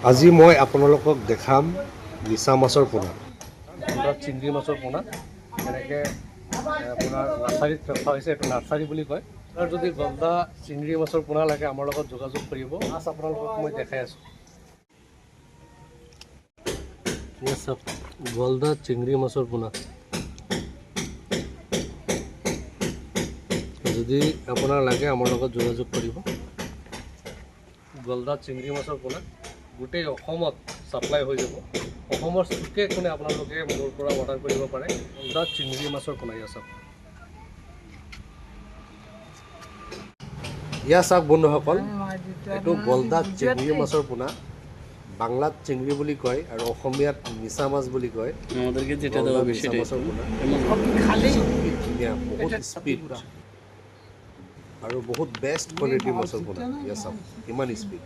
আজি মই আপোনালোকক দেখাম মিছা মাছৰ পোনা। চিংড়ি মাছৰ পোনা এনেকৈ আপোনাৰ নাৰ্চাৰীত ৰখা হৈছে। এইটো নাৰ্চাৰী বুলি কয়। আপোনাৰ যদি গলদা চিংড়ি মাছৰ পোনা লাগে আমাৰ লগত যোগাযোগ কৰিব। মাছ আপোনালোকক মই দেখাই আছোঁ। চাওক গলদা চিংড়ি মাছৰ পোনা। যদি আপোনাৰ লাগে আমাৰ লগত যোগাযোগ কৰিব। গলদা চিংড়ি মাছৰ পোনা গোটেই অসমত ছাপ্লাই হৈ যাব। অসমৰ চুকে কোণে আপোনালোকে মোৰ পৰা অৰ্ডাৰ কৰিব পাৰে। গলদা চিংড়ি মাছৰ পোনা ইয়াত চাওক। ইয়াত চাওক বন্ধুসকল, এইটো গলদা চিংড়ি মাছৰ পোনা। বাংলাত চিংড়ি বুলি কয় আৰু অসমীয়াত মিছা মাছ বুলি কয়। গলদা মিছা মাছৰ পোনা ধুনীয়া, বহুত স্পীড আৰু বহুত বেষ্ট কোৱালিটিৰ মাছৰ পোনা। ইয়াত চাওক কিমান স্পীড।